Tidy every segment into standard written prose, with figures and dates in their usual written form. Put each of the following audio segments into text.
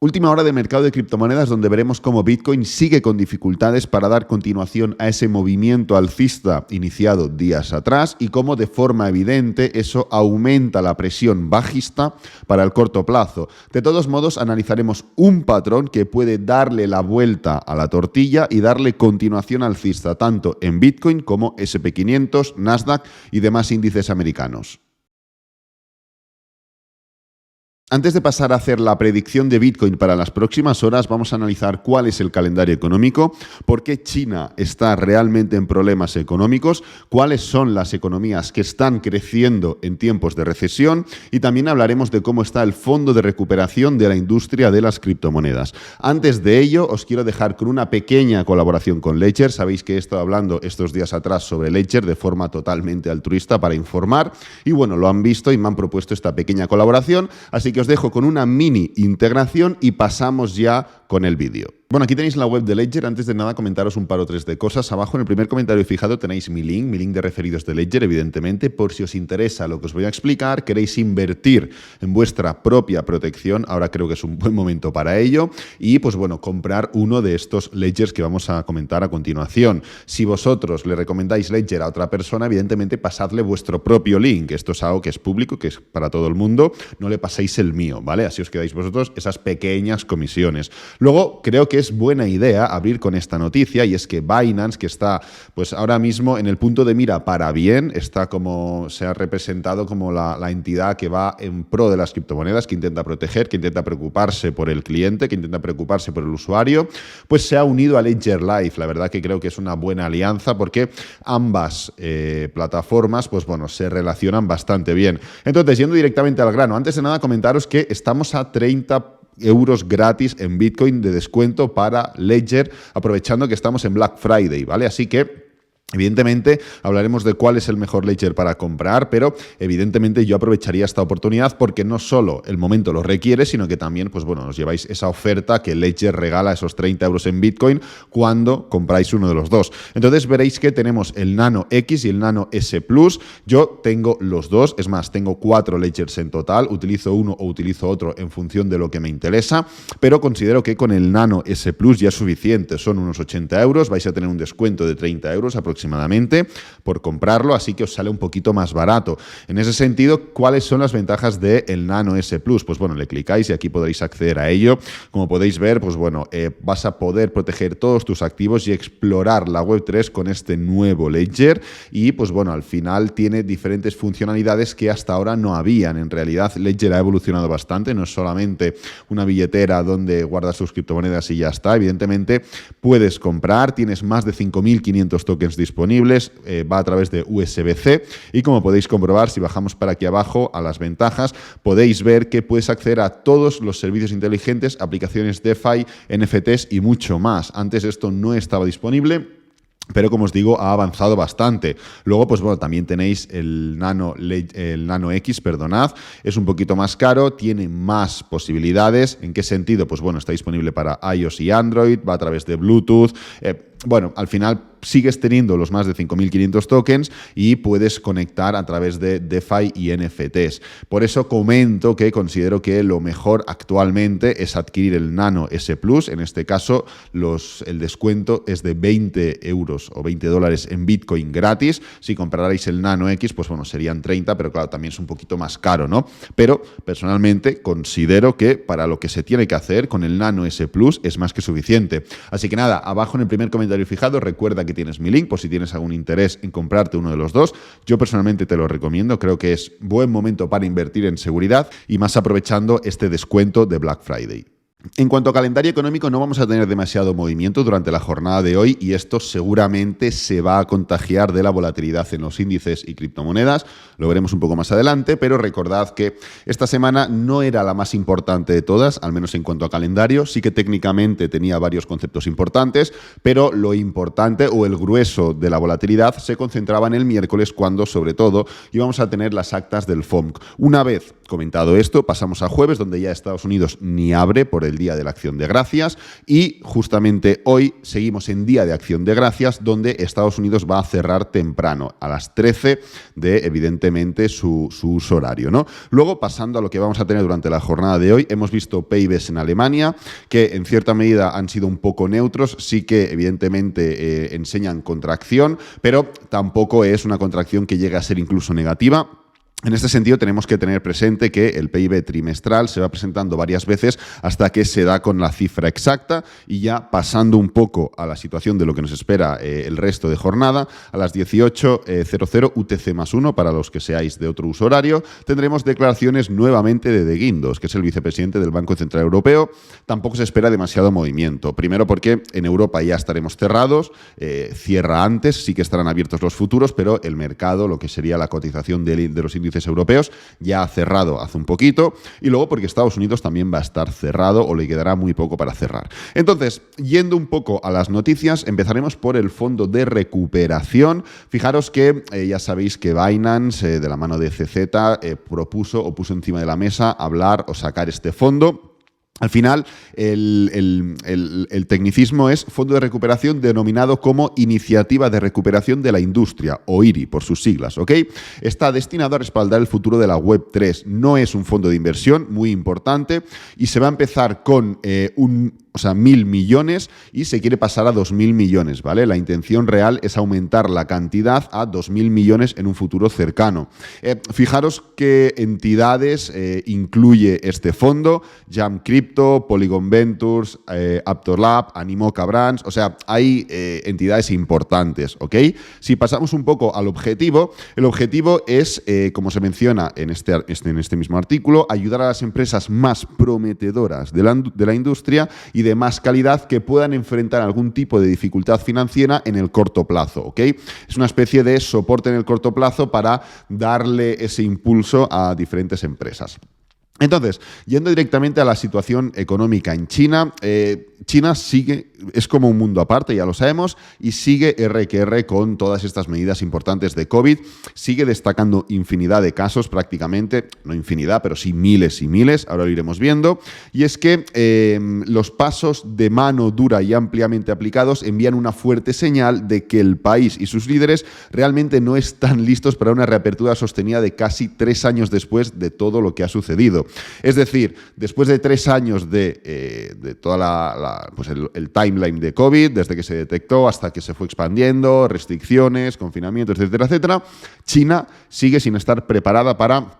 Última hora de mercado de criptomonedas donde veremos cómo Bitcoin sigue con dificultades para dar continuación a ese movimiento alcista iniciado días atrás y cómo de forma evidente eso aumenta la presión bajista para el corto plazo. De todos modos, analizaremos un patrón que puede darle la vuelta a la tortilla y darle continuación alcista tanto en Bitcoin como SP500, Nasdaq y demás índices americanos. Antes de pasar a hacer la predicción de Bitcoin para las próximas horas, vamos a analizar cuál es el calendario económico, por qué China está realmente en problemas económicos, cuáles son las economías que están creciendo en tiempos de recesión y también hablaremos de cómo está el fondo de recuperación de la industria de las criptomonedas. Antes de ello, os quiero dejar con una pequeña colaboración con Ledger. Sabéis que he estado hablando estos días atrás sobre Ledger de forma totalmente altruista para informar y bueno, lo han visto y me han propuesto esta pequeña colaboración, así que os dejo con una mini integración y pasamos ya con el vídeo. Bueno, aquí tenéis la web de Ledger. Antes de nada, comentaros un par o tres de cosas. Abajo en el primer comentario fijado tenéis mi link de referidos de Ledger, evidentemente, por si os interesa lo que os voy a explicar, queréis invertir en vuestra propia protección, ahora creo que es un buen momento para ello, y pues bueno, comprar uno de estos Ledgers que vamos a comentar a continuación. Si vosotros le recomendáis Ledger a otra persona, evidentemente pasadle vuestro propio link. Esto es algo que es público, que es para todo el mundo, no le paséis el mío, ¿vale? Así os quedáis vosotros esas pequeñas comisiones. Luego, creo que es buena idea abrir con esta noticia y es que Binance, que está pues ahora mismo en el punto de mira para bien, está como se ha representado como la entidad que va en pro de las criptomonedas, que intenta proteger, que intenta preocuparse por el cliente, que intenta preocuparse por el usuario, pues se ha unido a Ledger Live. La verdad que creo que es una buena alianza porque ambas plataformas pues bueno, se relacionan bastante bien. Entonces, yendo directamente al grano, antes de nada comentaros que estamos a 30 euros gratis en Bitcoin de descuento para Ledger, aprovechando que estamos en Black Friday, ¿vale? Así que evidentemente hablaremos de cuál es el mejor Ledger para comprar, pero evidentemente yo aprovecharía esta oportunidad porque no solo el momento lo requiere, sino que también pues bueno, os lleváis esa oferta que Ledger regala esos 30 euros en Bitcoin cuando compráis uno de los dos. Entonces veréis que tenemos el Nano X y el Nano S Plus. Yo tengo los dos, es más, tengo 4 Ledgers en total, utilizo uno o utilizo otro en función de lo que me interesa, pero considero que con el Nano S Plus ya es suficiente, son unos 80 euros, vais a tener un descuento de 30 euros aproximadamente por comprarlo, así que os sale un poquito más barato. En ese sentido, ¿cuáles son las ventajas del Nano S Plus? Pues bueno, le clicáis y aquí podréis acceder a ello. Como podéis ver, pues bueno, vas a poder proteger todos tus activos y explorar la Web3 con este nuevo Ledger y pues bueno, al final tiene diferentes funcionalidades que hasta ahora no habían. En realidad, Ledger ha evolucionado bastante, no es solamente una billetera donde guardas tus criptomonedas y ya está. Evidentemente, puedes comprar, tienes más de 5.500 tokens disponibles, va a través de USB-C y como podéis comprobar, si bajamos para aquí abajo a las ventajas, podéis ver que puedes acceder a todos los servicios inteligentes, aplicaciones DeFi, NFTs y mucho más. Antes esto no estaba disponible, pero como os digo, ha avanzado bastante. Luego, pues bueno, también tenéis el Nano X, perdonad, es un poquito más caro, tiene más posibilidades. ¿En qué sentido? Pues bueno, está disponible para iOS y Android, va a través de Bluetooth. Bueno, al final sigues teniendo los más de 5.500 tokens y puedes conectar a través de DeFi y NFTs. Por eso comento que considero que lo mejor actualmente es adquirir el Nano S Plus. En este caso, el descuento es de 20 euros o 20 dólares en Bitcoin gratis. Si comprarais el Nano X, pues bueno, serían 30, pero claro, también es un poquito más caro, ¿no? Pero personalmente considero que para lo que se tiene que hacer con el Nano S Plus es más que suficiente. Así que nada, abajo en el primer comentario fijado, recuerda que tienes mi link por si tienes algún interés en comprarte uno de los dos. Yo personalmente te lo recomiendo, creo que es buen momento para invertir en seguridad y más aprovechando este descuento de Black Friday. En cuanto a calendario económico, no vamos a tener demasiado movimiento durante la jornada de hoy y esto seguramente se va a contagiar de la volatilidad en los índices y criptomonedas. Lo veremos un poco más adelante, pero recordad que esta semana no era la más importante de todas, al menos en cuanto a calendario. Sí que técnicamente tenía varios conceptos importantes, pero lo importante o el grueso de la volatilidad se concentraba en el miércoles cuando, sobre todo, íbamos a tener las actas del FOMC. Una vez comentado esto, pasamos a jueves, donde ya Estados Unidos ni abre por el Día de la Acción de Gracias, y justamente hoy seguimos en Día de Acción de Gracias, donde Estados Unidos va a cerrar temprano, a las 13 de, evidentemente, su uso horario, ¿no? Luego, pasando a lo que vamos a tener durante la jornada de hoy, hemos visto PIBs en Alemania, que en cierta medida han sido un poco neutros, sí que evidentemente enseñan contracción, pero tampoco es una contracción que llegue a ser incluso negativa. En este sentido, tenemos que tener presente que el PIB trimestral se va presentando varias veces hasta que se da con la cifra exacta, y ya pasando un poco a la situación de lo que nos espera el resto de jornada, a las 18:00 UTC+1, para los que seáis de otro uso horario, tendremos declaraciones nuevamente de Guindos, que es el vicepresidente del Banco Central Europeo. Tampoco se espera demasiado movimiento. Primero porque en Europa ya estaremos cerrados, cierra antes, sí que estarán abiertos los futuros, pero el mercado, lo que sería la cotización de los índices europeos, ya ha cerrado hace un poquito, y luego porque Estados Unidos también va a estar cerrado o le quedará muy poco para cerrar. Entonces, yendo un poco a las noticias, empezaremos por el fondo de recuperación. Fijaros que ya sabéis que Binance, de la mano de CZ, propuso o puso encima de la mesa hablar o sacar este fondo. Al final, el tecnicismo es Fondo de Recuperación denominado como Iniciativa de Recuperación de la Industria, o IRI por sus siglas, ¿ok? Está destinado a respaldar el futuro de la Web3. No es un fondo de inversión, muy importante, y se va a empezar con 1.000 millones y se quiere pasar a 2.000 millones, ¿vale? La intención real es aumentar la cantidad a 2.000 millones en un futuro cercano. Fijaros qué entidades incluye este fondo: Jam Crypto, Polygon Ventures, Aptor Lab, Animoca Brands. O sea, hay entidades importantes, ¿ok? Si pasamos un poco al objetivo, el objetivo es, como se menciona en este mismo artículo, ayudar a las empresas más prometedoras de la industria y de más calidad que puedan enfrentar algún tipo de dificultad financiera en el corto plazo, ¿ok? Es una especie de soporte en el corto plazo para darle ese impulso a diferentes empresas. Entonces, yendo directamente a la situación económica en China, China es como un mundo aparte, ya lo sabemos, y sigue R que R con todas estas medidas importantes de COVID. Sigue destacando infinidad de casos, prácticamente, no infinidad, pero sí miles y miles, ahora lo iremos viendo. Y es que los pasos de mano dura y ampliamente aplicados envían una fuerte señal de que el país y sus líderes realmente no están listos para una reapertura sostenida de casi 3 años después de todo lo que ha sucedido. Es decir, después de 3 años de toda el timeline de COVID, desde que se detectó hasta que se fue expandiendo, restricciones, confinamientos, etcétera, etcétera, China sigue sin estar preparada para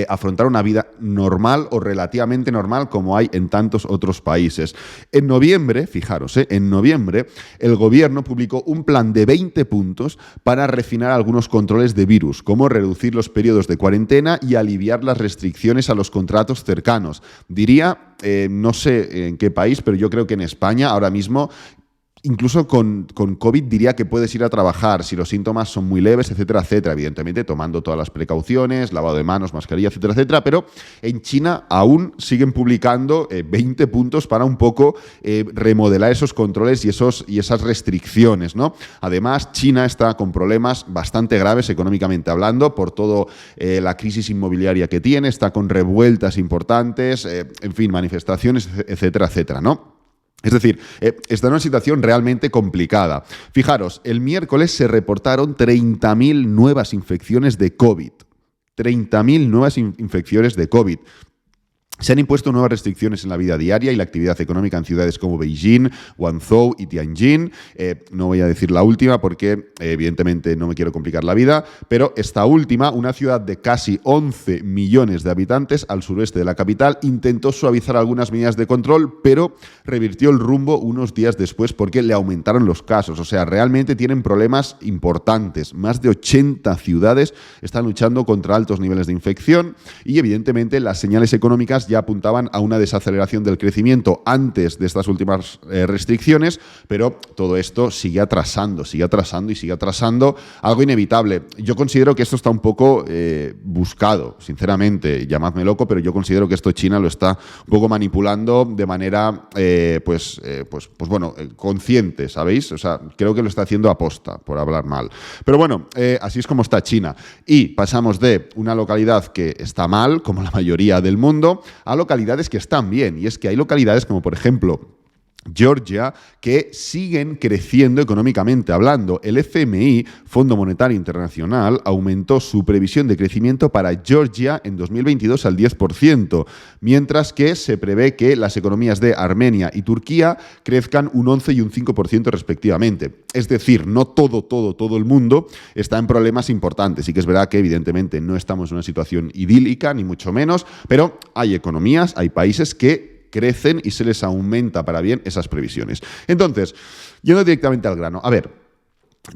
afrontar una vida normal o relativamente normal como hay en tantos otros países. En noviembre, fijaros, en noviembre el gobierno publicó un plan de 20 puntos para refinar algunos controles de virus, como reducir los periodos de cuarentena y aliviar las restricciones a los contratos cercanos. Diría, no sé en qué país, pero yo creo que en España ahora mismo, incluso con COVID, diría que puedes ir a trabajar si los síntomas son muy leves, etcétera, etcétera. Evidentemente, tomando todas las precauciones, lavado de manos, mascarilla, etcétera, etcétera. Pero en China aún siguen publicando 20 puntos para un poco remodelar esos controles y esas restricciones, ¿no? Además, China está con problemas bastante graves económicamente hablando por toda la crisis inmobiliaria que tiene, está con revueltas importantes, en fin, manifestaciones, etcétera, etcétera, ¿no? Es decir, está en una situación realmente complicada. Fijaros, el miércoles se reportaron 30.000 nuevas infecciones de COVID. 30.000 nuevas infecciones de COVID. Se han impuesto nuevas restricciones en la vida diaria y la actividad económica en ciudades como Beijing, Guangzhou y Tianjin. No voy a decir la última porque evidentemente no me quiero complicar la vida, pero esta última, una ciudad de casi 11 millones de habitantes al suroeste de la capital, intentó suavizar algunas medidas de control, pero revirtió el rumbo unos días después porque le aumentaron los casos. O sea, realmente tienen problemas importantes. Más de 80 ciudades están luchando contra altos niveles de infección y evidentemente las señales económicas ya apuntaban a una desaceleración del crecimiento antes de estas últimas restricciones, pero todo esto sigue atrasando, algo inevitable. Yo considero que esto está un poco buscado, sinceramente, llamadme loco, pero yo considero que esto China lo está un poco manipulando de manera, consciente, ¿sabéis? O sea, creo que lo está haciendo aposta, por hablar mal. Pero bueno, así es como está China. Y pasamos de una localidad que está mal, como la mayoría del mundo, a localidades que están bien. Y es que hay localidades como, por ejemplo, Georgia, que siguen creciendo económicamente hablando. El FMI, Fondo Monetario Internacional, aumentó su previsión de crecimiento para Georgia en 2022 al 10%, mientras que se prevé que las economías de Armenia y Turquía crezcan un 11 y un 5% respectivamente. Es decir, no todo el mundo está en problemas importantes. Sí que es verdad que evidentemente no estamos en una situación idílica, ni mucho menos, pero hay economías, hay países que crecen y se les aumenta para bien esas previsiones. Entonces, yendo directamente al grano, a ver,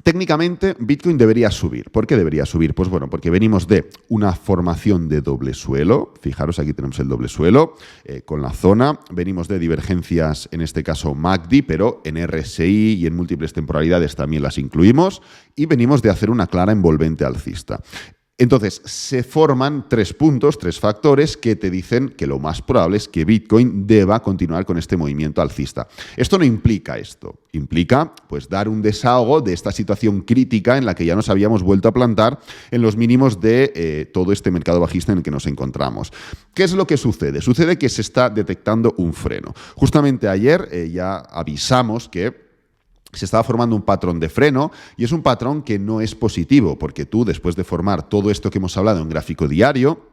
técnicamente Bitcoin debería subir. ¿Por qué debería subir? Pues bueno, porque venimos de una formación de doble suelo. Fijaros, aquí tenemos el doble suelo con la zona. Venimos de divergencias, en este caso MACD, pero en RSI y en múltiples temporalidades también las incluimos. Y venimos de hacer una clara envolvente alcista. Entonces, se forman 3 puntos, 3 factores que te dicen que lo más probable es que Bitcoin deba continuar con este movimiento alcista. Esto no implica esto. Implica, pues, dar un desahogo de esta situación crítica en la que ya nos habíamos vuelto a plantar en los mínimos de todo este mercado bajista en el que nos encontramos. ¿Qué es lo que sucede? Sucede que se está detectando un freno. Justamente ayer ya avisamos que se estaba formando un patrón de freno y es un patrón que no es positivo porque tú, después de formar todo esto que hemos hablado en gráfico diario,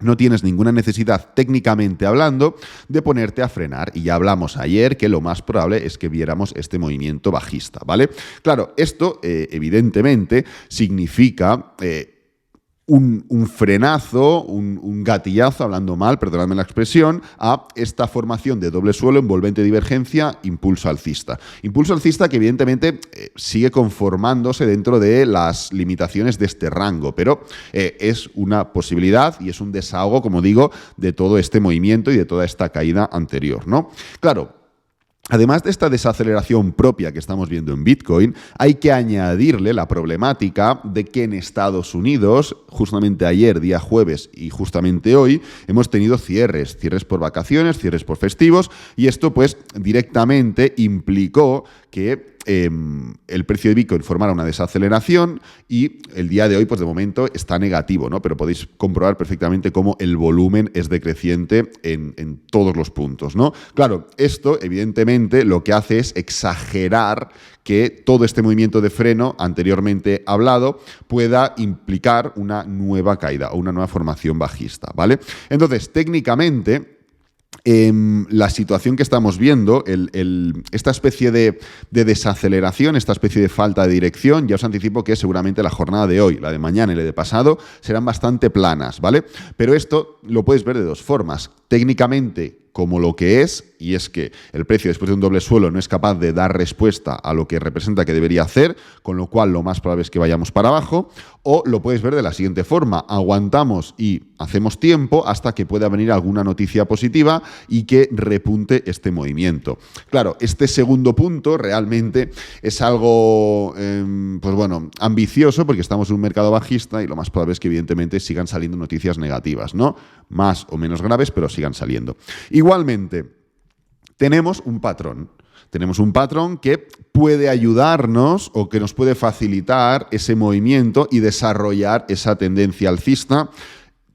no tienes ninguna necesidad, técnicamente hablando, de ponerte a frenar. Y ya hablamos ayer que lo más probable es que viéramos este movimiento bajista, ¿vale? Claro, esto evidentemente significa un frenazo, un gatillazo, hablando mal, perdonadme la expresión, a esta formación de doble suelo, envolvente divergencia, impulso alcista. Impulso alcista que evidentemente sigue conformándose dentro de las limitaciones de este rango, pero es una posibilidad y es un desahogo, como digo, de todo este movimiento y de toda esta caída anterior, ¿no? Claro. Además de esta desaceleración propia que estamos viendo en Bitcoin, hay que añadirle la problemática de que en Estados Unidos, justamente ayer, día jueves, y justamente hoy, hemos tenido cierres por vacaciones, cierres por festivos, y esto pues directamente implicó que el precio de Bitcoin formara una desaceleración y el día de hoy, pues de momento, está negativo, ¿no? Pero podéis comprobar perfectamente cómo el volumen es decreciente en todos los puntos, ¿no? Claro, esto, evidentemente, lo que hace es exagerar que todo este movimiento de freno anteriormente hablado pueda implicar una nueva caída o una nueva formación bajista, ¿vale? Entonces, técnicamente, la situación que estamos viendo, esta especie de desaceleración, esta especie de falta de dirección, ya os anticipo que seguramente la jornada de hoy, la de mañana y la de pasado, serán bastante planas, ¿vale? Pero esto lo puedes ver de 2 formas. Técnicamente, como lo que es, y es que el precio después de un doble suelo no es capaz de dar respuesta a lo que representa que debería hacer, con lo cual lo más probable es que vayamos para abajo, o lo puedes ver de la siguiente forma: aguantamos y hacemos tiempo hasta que pueda venir alguna noticia positiva y que repunte este movimiento. Claro, este segundo punto realmente es algo, ambicioso, porque estamos en un mercado bajista y lo más probable es que evidentemente sigan saliendo noticias negativas, ¿no? Más o menos graves, pero sigan saliendo. Igualmente, tenemos un patrón. Tenemos un patrón que puede ayudarnos o que nos puede facilitar ese movimiento y desarrollar esa tendencia alcista,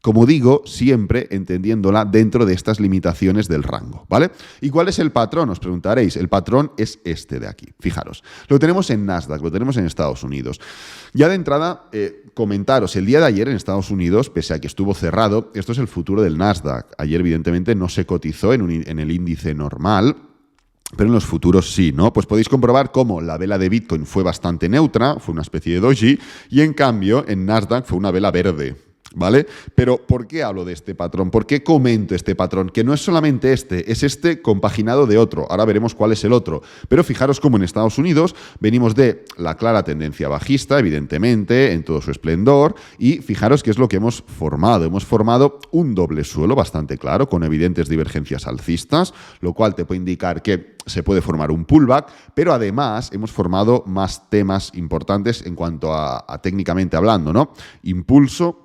como digo, siempre entendiéndola dentro de estas limitaciones del rango, ¿vale? ¿Y cuál es el patrón? Os preguntaréis. El patrón es este de aquí. Fijaros, lo tenemos en Nasdaq, lo tenemos en Estados Unidos. Ya de entrada, comentaros, el día de ayer en Estados Unidos, pese a que estuvo cerrado, esto es el futuro del Nasdaq. Ayer, evidentemente, no se cotizó en el índice normal, pero en los futuros sí, ¿no? Pues podéis comprobar cómo la vela de Bitcoin fue bastante neutra, fue una especie de doji, y en cambio en Nasdaq fue una vela verde. ¿Vale? Pero ¿por qué hablo de este patrón? ¿Por qué comento este patrón? Que no es solamente este, es este compaginado de otro. Ahora veremos cuál es el otro. Pero fijaros cómo en Estados Unidos venimos de la clara tendencia bajista, evidentemente, en todo su esplendor, y fijaros qué es lo que hemos formado. Hemos formado un doble suelo bastante claro, con evidentes divergencias alcistas, lo cual te puede indicar que se puede formar un pullback, pero además hemos formado más temas importantes en cuanto a técnicamente hablando, ¿no? Impulso,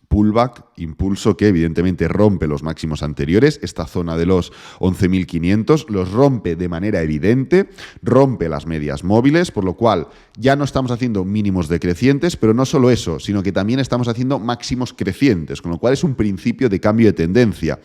pullback, impulso que evidentemente rompe los máximos anteriores, esta zona de los 11.500, los rompe de manera evidente, rompe las medias móviles, por lo cual ya no estamos haciendo mínimos decrecientes, pero no solo eso, sino que también estamos haciendo máximos crecientes, con lo cual es un principio de cambio de tendencia.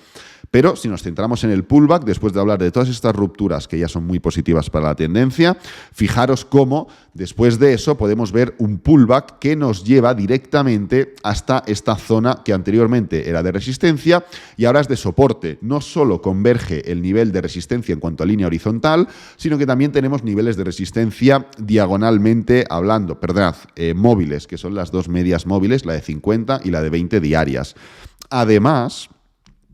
Pero si nos centramos en el pullback, después de hablar de todas estas rupturas que ya son muy positivas para la tendencia, fijaros cómo después de eso podemos ver un pullback que nos lleva directamente hasta esta zona que anteriormente era de resistencia y ahora es de soporte. No solo converge el nivel de resistencia en cuanto a línea horizontal, sino que también tenemos niveles de resistencia diagonalmente hablando, móviles, que son las dos medias móviles, la de 50 y la de 20 diarias. Además,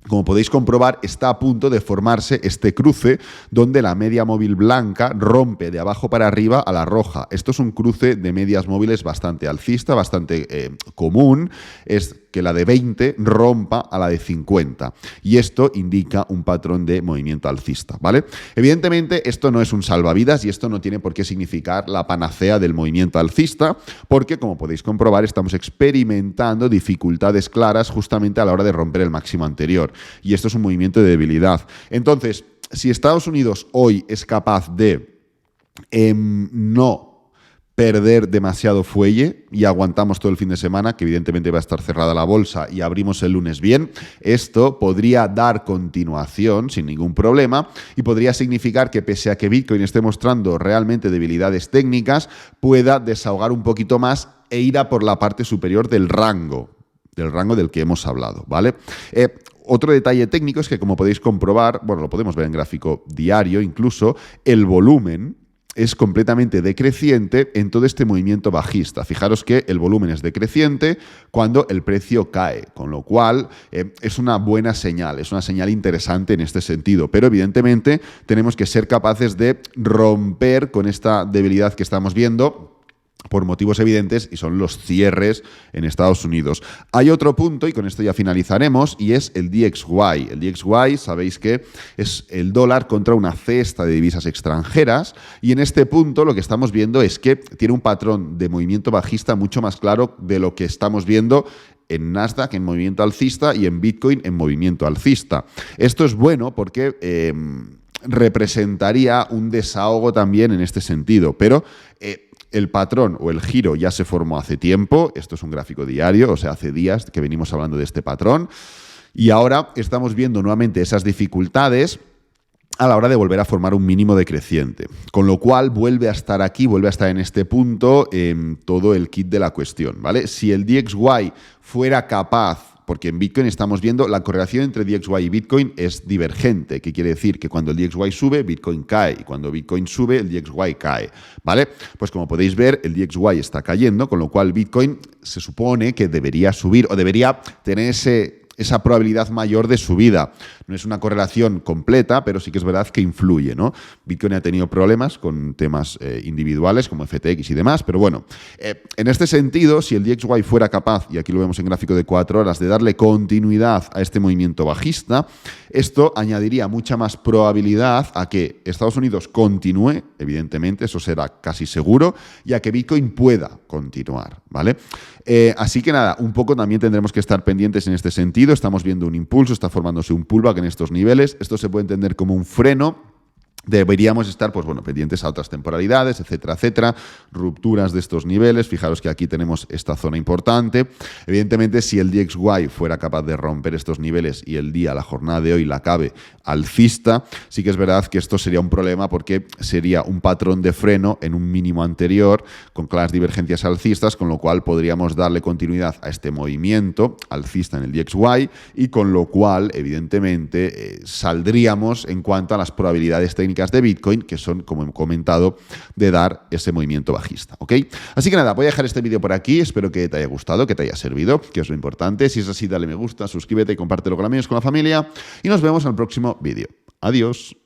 como podéis comprobar, está a punto de formarse este cruce donde la media móvil blanca rompe de abajo para arriba a la roja. Esto es un cruce de medias móviles bastante alcista, bastante común. Es que la de 20 rompa a la de 50. Y esto indica un patrón de movimiento alcista, ¿vale? Evidentemente, esto no es un salvavidas y esto no tiene por qué significar la panacea del movimiento alcista, porque, como podéis comprobar, estamos experimentando dificultades claras justamente a la hora de romper el máximo anterior. Y esto es un movimiento de debilidad. Entonces, si Estados Unidos hoy es capaz de no perder demasiado fuelle y aguantamos todo el fin de semana, que evidentemente va a estar cerrada la bolsa y abrimos el lunes bien, esto podría dar continuación sin ningún problema y podría significar que pese a que Bitcoin esté mostrando realmente debilidades técnicas, pueda desahogar un poquito más e ir a por la parte superior del rango del que hemos hablado, ¿vale? Otro detalle técnico es que, como podéis comprobar, bueno, lo podemos ver en gráfico diario incluso, el volumen es completamente decreciente en todo este movimiento bajista. Fijaros que el volumen es decreciente cuando el precio cae, con lo cual es una buena señal, es una señal interesante en este sentido, pero evidentemente tenemos que ser capaces de romper con esta debilidad que estamos viendo por motivos evidentes, y son los cierres en Estados Unidos. Hay otro punto, y con esto ya finalizaremos, y es el DXY. El DXY, sabéis que es el dólar contra una cesta de divisas extranjeras, y en este punto lo que estamos viendo es que tiene un patrón de movimiento bajista mucho más claro de lo que estamos viendo en Nasdaq en movimiento alcista y en Bitcoin en movimiento alcista. Esto es bueno porque representaría un desahogo también en este sentido, pero el patrón o el giro ya se formó hace tiempo. Esto es un gráfico diario, o sea, hace días que venimos hablando de este patrón, y ahora estamos viendo nuevamente esas dificultades a la hora de volver a formar un mínimo decreciente, con lo cual vuelve a estar aquí, vuelve a estar en este punto todo el kit de la cuestión, ¿vale? Si el DXY fuera capaz, porque en Bitcoin estamos viendo la correlación entre DXY y Bitcoin es divergente, que quiere decir que cuando el DXY sube, Bitcoin cae, y cuando Bitcoin sube, el DXY cae, ¿vale? Pues como podéis ver, el DXY está cayendo, con lo cual Bitcoin se supone que debería subir o debería tener esa probabilidad mayor de subida. No es una correlación completa, pero sí que es verdad que influye, ¿no? Bitcoin ha tenido problemas con temas individuales como FTX y demás, pero bueno, en este sentido, si el DXY fuera capaz, y aquí lo vemos en gráfico de 4 horas, de darle continuidad a este movimiento bajista, esto añadiría mucha más probabilidad a que Estados Unidos continúe, evidentemente, eso será casi seguro, y a que Bitcoin pueda continuar, ¿vale? Así que nada, un poco también tendremos que estar pendientes en este sentido. Estamos viendo un impulso, está formándose un pullback en estos niveles. Esto se puede entender como un freno. Deberíamos estar, pues bueno, pendientes a otras temporalidades, etcétera, etcétera, rupturas de estos niveles. Fijaros que aquí tenemos esta zona importante. Evidentemente, si el DXY fuera capaz de romper estos niveles y el día, la jornada de hoy, la acabe alcista, sí que es verdad que esto sería un problema porque sería un patrón de freno en un mínimo anterior con claras divergencias alcistas, con lo cual podríamos darle continuidad a este movimiento alcista en el DXY y con lo cual, evidentemente, saldríamos en cuanto a las probabilidades técnicas técnicas de Bitcoin, que son, como he comentado, de dar ese movimiento bajista, ¿ok? Así que nada, voy a dejar este vídeo por aquí, espero que te haya gustado, que te haya servido, que es lo importante. Si es así, dale me gusta, suscríbete y compártelo con amigos, con la familia, y nos vemos en el próximo vídeo. Adiós.